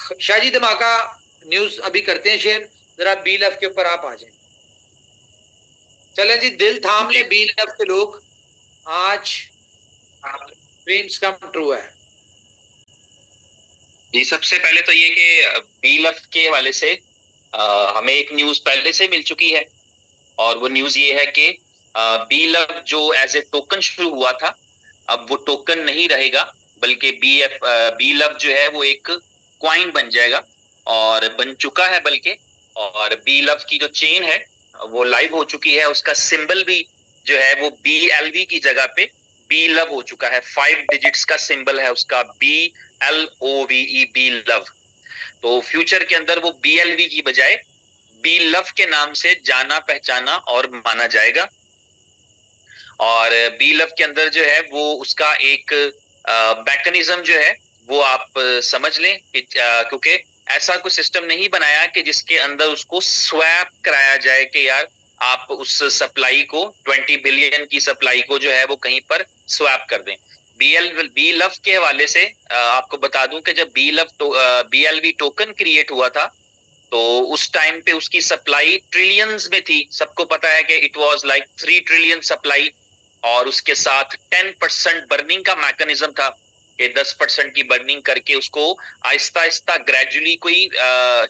शाहजी धमाका न्यूज अभी करते हैं शेयर, जरा BLF के ऊपर आप आ जाए। चलें जी, दिल थाम ले BLF के लोग, आज ड्रीम्स कम ट्रू है जी। सबसे पहले तो ये कि BLF के हवाले से हमें एक न्यूज पहले से मिल चुकी है, और वो न्यूज ये है कि BLF जो एज ए टोकन शुरू हुआ था, अब वो टोकन नहीं रहेगा, बल्कि BLF जो है वो एक क्वाइन बन जाएगा, और बन चुका है बल्कि। और BLF की जो चेन है वो लाइव हो चुकी है, उसका सिंबल भी जो है वो BLV की जगह पे BLove हो चुका है। 5 डिजिट्स का सिंबल है उसका, BLOVE, BLove। तो फ्यूचर के अंदर वो BLV की बजाय BLove के नाम से जाना पहचाना और माना जाएगा। और BLove के अंदर जो है वो उसका एक मैकेनिज्म जो है वो आप समझ लें कि क्योंकि ऐसा कोई सिस्टम नहीं बनाया कि जिसके अंदर उसको स्वैप कराया जाए कि यार आप उस सप्लाई को 20 बिलियन की सप्लाई को जो है वो कहीं पर स्वैप कर दें। BLV के हवाले से आपको बता दूं कि जब BLV टोकन क्रिएट हुआ था तो उस टाइम पे उसकी सप्लाई ट्रिलियंस में थी। सबको पता है कि it was like 3 trillion supply, और उसके साथ 10% बर्निंग का मैकेनिज्म था कि 10% की बर्निंग करके उसको आहिस्ता आहिस्ता ग्रेजुअली कोई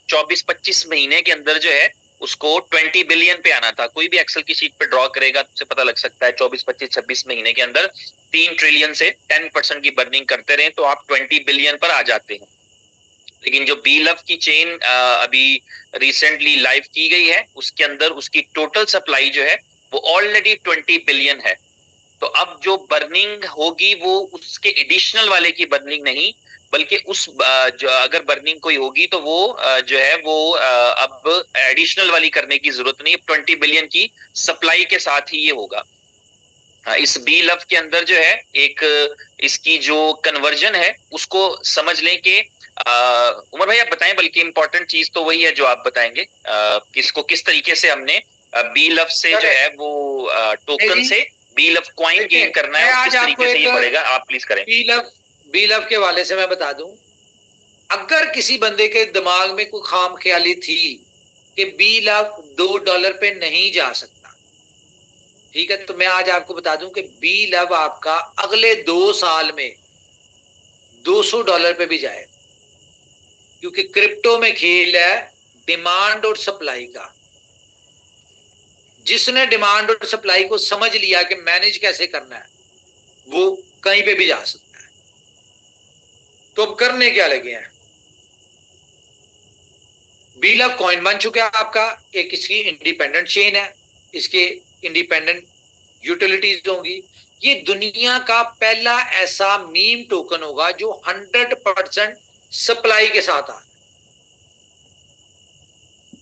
24-25 महीने के अंदर जो है उसको 20 बिलियन पे आना था। कोई भी एक्सेल की शीट पे ड्रॉ करेगा तो उसे पता लग सकता है 24-25-26 महीने के अंदर 3 ट्रिलियन से 10% की बर्निंग करते रहे तो आप 20 बिलियन पर आ जाते हैं। लेकिन जो BLove की चेन अभी रिसेंटली लाइव की गई है उसके अंदर उसकी टोटल सप्लाई जो है वो ऑलरेडी 20 बिलियन है। तो अब जो बर्निंग होगी वो उसके एडिशनल वाले की बर्निंग नहीं, बल्कि उस जो अगर बर्निंग कोई होगी तो वो जो है वो अब एडिशनल वाली करने की जरूरत नहीं, 20 बिलियन की सप्लाई के साथ ही ये होगा। इस BLove के अंदर जो है एक इसकी जो कन्वर्जन है उसको समझ लें कि उमर भाई आप बताएं, बल्कि इंपॉर्टेंट चीज तो वही है जो आप बताएंगे किसको किस तरीके से हमने BLove से जो है वो टोकन से BLove कॉइन गेन करना है और किस तरीके से ये बढ़ेगा, आप प्लीज करें। BLove के वाले से मैं बता दूं, अगर किसी बंदे के दिमाग में कोई खाम ख्याली थी कि BLove $2 पे नहीं जा सकता, ठीक है, तो मैं आज आपको बता दूं कि BLove आपका अगले 2 साल में $200 पे भी जाए, क्योंकि क्रिप्टो में खेल है डिमांड और सप्लाई का। जिसने डिमांड और सप्लाई को समझ लिया कि मैनेज कैसे करना है वो कहीं पे भी जा सकता है। तो अब करने क्या लगे हैं, BLove कॉइन बन चुका है आपका, एक इसकी इंडिपेंडेंट चेन है, इसके इंडिपेंडेंट यूटिलिटीज होंगी। ये दुनिया का पहला ऐसा मीम टोकन होगा जो 100% सप्लाई के साथ आ,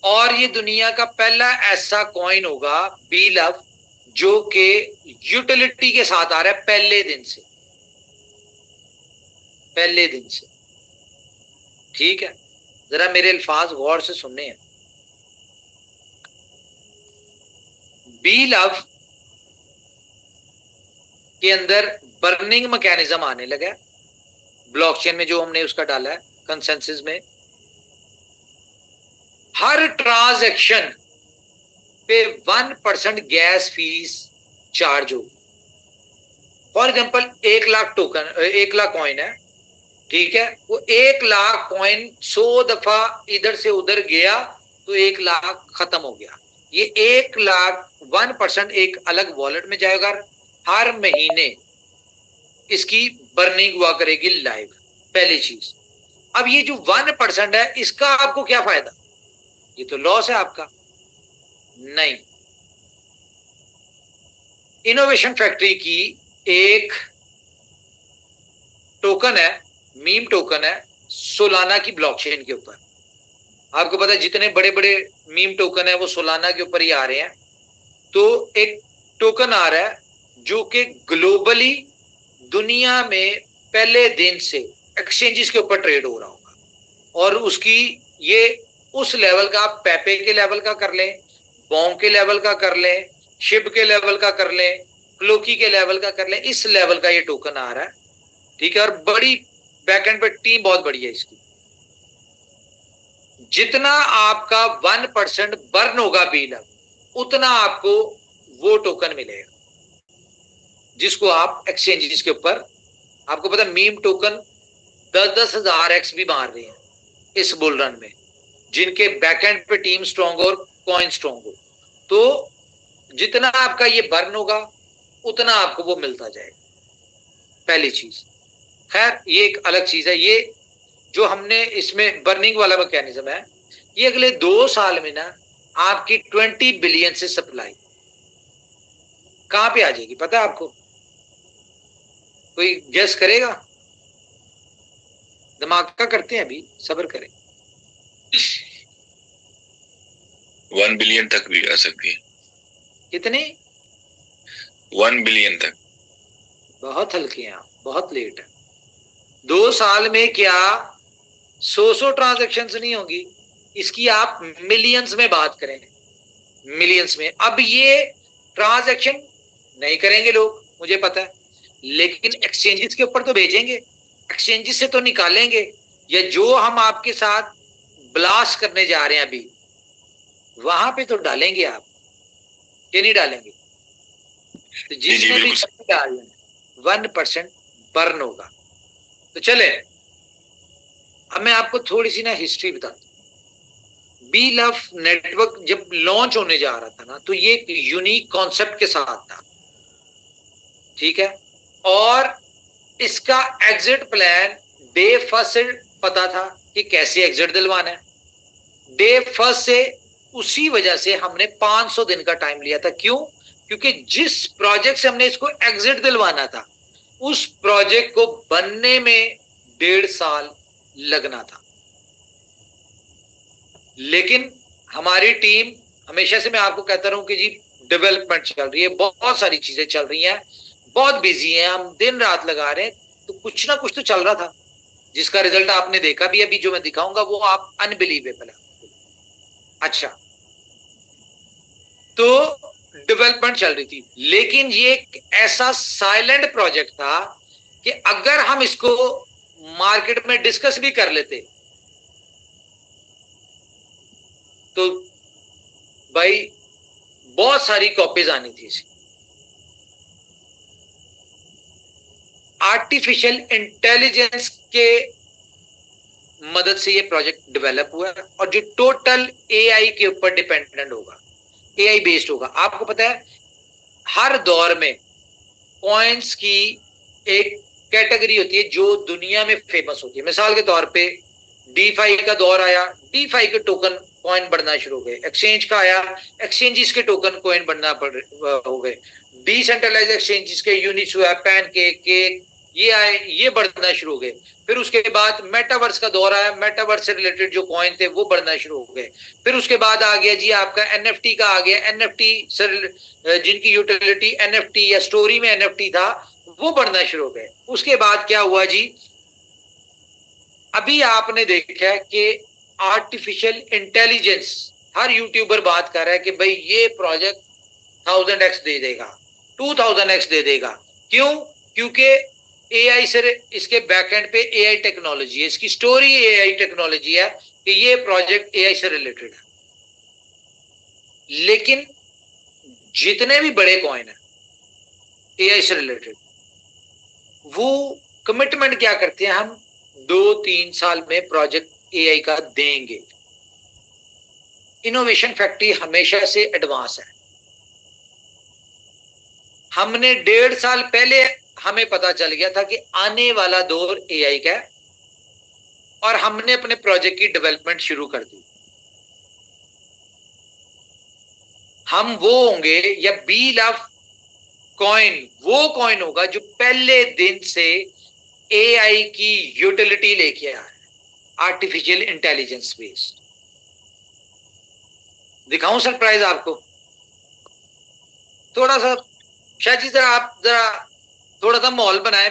और ये दुनिया का पहला ऐसा कॉइन होगा BLove जो कि यूटिलिटी के साथ आ रहा है पहले दिन से, पहले दिन से। ठीक है, जरा मेरे अल्फाज गौर से सुनने हैं। BLove के अंदर बर्निंग मैकेनिज्म आने लगा है, ब्लॉकचेन में जो हमने उसका डाला है कंसेंसस में। हर ट्रांजैक्शन पे 1% गैस फीस चार्ज हो। For example 1 lakh token, 1 lakh coin है, ठीक है, वो 1 लाख कॉइन 100 दफा इधर से उधर गया तो 1 लाख खत्म हो गया। ये 1 लाख 1% एक अलग वॉलेट में जाएगा, हर महीने इसकी बर्निंग हुआ करेगी लाइव, पहली चीज। अब ये जो 1% है इसका आपको क्या फायदा, ये तो लॉस है आपका। नहीं, इनोवेशन फैक्ट्री की एक टोकन है, मीम टोकन है सोलाना की ब्लॉकचेन के ऊपर। आपको पता है जितने बड़े बड़े मीम टोकन है वो सोलाना के ऊपर ही आ रहे हैं। तो एक टोकन आ रहा है जो कि ग्लोबली दुनिया में पहले दिन से एक्सचेंजेस के ऊपर ट्रेड हो रहा होगा, और उसकी ये उस लेवल का, आप पेपे के लेवल का कर लें, बॉन्ग के लेवल का कर लें, शिप के लेवल का कर लें, क्लोकी के लेवल का कर लें, इस लेवल का ये टोकन आ रहा है। ठीक है, और बड़ी बैकएंड पे टीम बहुत बड़ी है इसकी। जितना आपका 1% बर्न होगा बीलफ, उतना आपको वो टोकन मिलेगा जिसको आप एक्सचेंजेस के ऊपर, आपको पता मीम टोकन 10-10 हजार एक्स भी मार रहे हैं इस बुल रन में, जिनके बैकएंड पे टीम स्ट्रांग हो और कॉइन स्ट्रांग हो। तो जितना आपका ये बर्न होगा उतना आपको वो मिलता जाएगा, पहली चीज। खैर ये एक अलग चीज है, ये जो हमने इसमें बर्निंग वाला मैकेनिज्म है, ये अगले 2 साल में ना आपकी 20 बिलियन से सप्लाई कहां पे आ जाएगी पता है आपको? कोई गेस करेगा? दिमाग का करते हैं, अभी सब्र करें। 1 बिलियन तक भी आ सकती है। कितने? 1 बिलियन तक। बहुत हल्के हैं आप, बहुत लेट है। 2 साल में क्या 100 ट्रांजेक्शन नहीं होगी, इसकी आप मिलियंस में बात करें, मिलियंस में। अब ये ट्रांजैक्शन नहीं करेंगे लोग, मुझे पता है, लेकिन एक्सचेंजेस के ऊपर तो भेजेंगे, एक्सचेंजेस से तो निकालेंगे, या जो हम आपके साथ ब्लास्ट करने जा रहे हैं अभी वहां पे तो डालेंगे आप, ये नहीं डालेंगे? तो जिसने भी डाल 1% बर्न होगा। तो चले अब मैं आपको थोड़ी सी ना हिस्ट्री बताता हूं। बीलफ नेटवर्क जब लॉन्च होने जा रहा था ना, तो ये एक यूनिक कॉन्सेप्ट के साथ था, ठीक है। और इसका एग्जिट प्लान डे फर्स्ट से पता था कि कैसे एग्जिट दिलवाना है। डे फर्स्ट से उसी वजह से हमने 500 दिन का टाइम लिया था। क्यों? क्योंकि जिस प्रोजेक्ट से हमने इसको एग्जिट दिलवाना था, उस प्रोजेक्ट को बनने में 1.5 साल लगना था। लेकिन हमारी टीम, हमेशा से मैं आपको कहता रहूं कि जी डेवलपमेंट चल रही है, बहुत सारी चीजें चल रही हैं, बहुत बिजी हैं, हम दिन रात लगा रहे हैं, तो कुछ ना कुछ तो चल रहा था जिसका रिजल्ट आपने देखा भी। अभी जो मैं दिखाऊंगा वो आप अनबिलीवेबल है। अच्छा, तो डेवलपमेंट चल रही थी, लेकिन ये एक ऐसा साइलेंट प्रोजेक्ट था कि अगर हम इसको मार्केट में डिस्कस भी कर लेते तो भाई बहुत सारी कॉपीज आनी थी इसकी। आर्टिफिशियल इंटेलिजेंस के मदद से ये प्रोजेक्ट डेवलप हुआ है, और जो टोटल एआई के ऊपर डिपेंडेंट होगा, एआई बेस्ड होगा। आपको पता है हर दौर में कॉइन्स की एक कैटेगरी होती है जो दुनिया में फेमस होती है। मिसाल के तौर पे डीफाई का दौर आया, डीफाई के टोकन कॉइन बढ़ना शुरू हो गए। एक्सचेंज का आया, एक्सचेंजेस के टोकन कॉइन बढ़ना हो गए। डिसेंट्रलाइज एक्सचेंजेस के यूनिस्वैप, पैनकेक, ये आए, ये बढ़ना शुरू हो गए। फिर उसके बाद मेटावर्स का दौर आया, मेटावर्स से रिलेटेड जो कॉइन थे वो बढ़ना शुरू हो गए। फिर उसके बाद आ गया जी आपका एनएफटी का आ गया, एनएफटी से जिनकी यूटिलिटी एनएफटी या स्टोरी में एनएफटी था वो बढ़ना शुरू हो गए। उसके बाद क्या हुआ जी, अभी आपने देखा कि आर्टिफिशियल इंटेलिजेंस, हर यूट्यूबर बात कर रहा है कि भाई ये प्रोजेक्ट 1000x दे देगा, 2000x दे देगा। क्यों? क्योंकि एआई से, इसके बैकएंड पे एआई टेक्नोलॉजी है, इसकी स्टोरी एआई टेक्नोलॉजी है कि ये प्रोजेक्ट एआई से रिलेटेड है। लेकिन जितने भी बड़े कॉइन है एआई से रिलेटेड, वो कमिटमेंट क्या करते हैं, हम 2-3 साल में प्रोजेक्ट एआई का देंगे। इनोवेशन फैक्ट्री हमेशा से एडवांस है। हमने 1.5 साल पहले हमें पता चल गया था कि आने वाला दौर एआई का है, और हमने अपने प्रोजेक्ट की डेवलपमेंट शुरू कर दी। हम वो होंगे, या बीलफ कॉइन वो कॉइन होगा जो पहले दिन से एआई की यूटिलिटी लेके आया है, आर्टिफिशियल इंटेलिजेंस बेस्ड। दिखाऊं सरप्राइज आपको थोड़ा सा? शायद जी जरा आप जरा थोड़ा सा माहौल बनाए।